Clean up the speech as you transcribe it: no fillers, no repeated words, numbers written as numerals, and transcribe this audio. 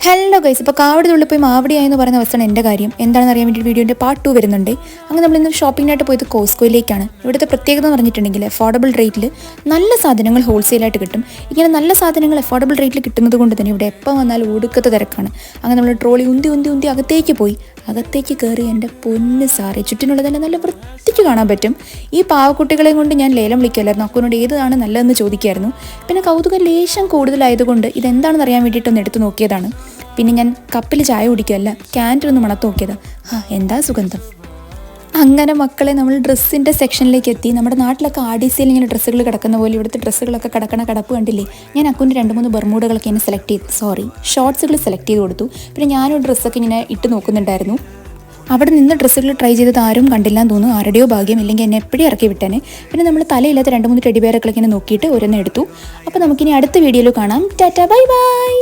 Hello guys, ഇപ്പോൾ കാവടി തുള്ളി പോയി മാവടിയായെന്ന് പറയുന്ന അവസ്ഥയാണ് എൻ്റെ കാര്യം. എന്താണെന്ന് അറിയാൻ വേണ്ടി വീഡിയോൻ്റെ പാർട്ട് 2 വരുന്നുണ്ട്. അങ്ങനെ നമ്മളിന്ന് ഷോപ്പിങ്ങിനായിട്ട് പോയത് കോസ്കോയിലേക്കാണ്. ഇവിടുത്തെ പ്രത്യേകത എന്ന് പറഞ്ഞിട്ടുണ്ടെങ്കിൽ അഫോർഡബിൾ റേറ്റിൽ നല്ല സാധനങ്ങൾ ഹോൾസെയിലായിട്ട് കിട്ടും. ഇങ്ങനെ നല്ല സാധനങ്ങൾ അഫോർഡബിൾ റേറ്റിൽ കിട്ടുന്നത് കൊണ്ട് തന്നെ ഇവിടെ എപ്പോൾ വന്നാലും ഒടുക്കത്തെ തിരക്കാണ്. അങ്ങനെ നമ്മൾ ട്രോളി ഉന്തി അകത്തേക്ക് പോയി. അകത്തേക്ക് കയറി എൻ്റെ പൊന്ന് സാറേ, ചുറ്റിനുള്ളതെല്ലാം നല്ല വൃത്തിക്ക് കാണാൻ പറ്റും. ഈ പാവക്കുട്ടികളെയും കൊണ്ട് ഞാൻ ലേലം വിളിക്കുമല്ലായിരുന്നു. അക്കുവിനോട് ഏതാണ് നല്ലതെന്ന് ചോദിക്കുമായിരുന്നു. പിന്നെ കൗതുകം ലേശം കൂടുതലായതുകൊണ്ട് ഇതെന്താണെന്ന് അറിയാൻ വേണ്ടിയിട്ടൊന്ന് എടുത്ത് നോക്കിയതാണ്. പിന്നെ ഞാൻ കപ്പിൽ ചായ കുടിക്കുകയല്ല, ക്യാൻറ്റീനൊന്ന് മണത്ത് നോക്കിയത്. എന്താ സുഗന്ധം. അങ്ങനെ മക്കളെ നമ്മൾ ഡ്രസ്സിൻ്റെ സെക്ഷനിലേക്ക് എത്തി. നമ്മുടെ നാട്ടിലൊക്കെ ആഡിസിയിൽ ഇങ്ങനെ ഡ്രസ്സുകൾ കിടക്കുന്ന പോലെ ഇവിടുത്തെ ഡ്രസ്സുകളൊക്കെ കിടക്കണ കിടപ്പ് കണ്ടില്ലേ. ഞാൻ അക്കുവിൻ്റെ 2-3 ബർമൂഡകളൊക്കെ ഇങ്ങനെ ഷോർട്സുകൾ സെലക്ട് ചെയ്ത് കൊടുത്തു. പിന്നെ ഞാനൊരു ഡ്രസ്സൊക്കെ ഇങ്ങനെ ഇട്ട് നോക്കുന്നുണ്ടായിരുന്നു. അവിടെ നിന്ന് ഡ്രസ്സുകൾ ട്രൈ ചെയ്തത് ആരും കണ്ടില്ലാന്ന് തോന്നുന്നു. ആരുടെയോ ഭാഗ്യം, ഇല്ലെങ്കിൽ എന്നെ എപ്പോഴും ഇറക്കി വിട്ടേനെ. പിന്നെ നമ്മൾ തലയില്ലാത്ത 2-3 ടെഡിബെയറൊക്കെ ഇങ്ങനെ നോക്കിയിട്ട് ഒരെണ്ണം എടുത്തു. അപ്പോൾ നമുക്കിനി അടുത്ത വീഡിയോയിൽ കാണാം. Tata, bye bye.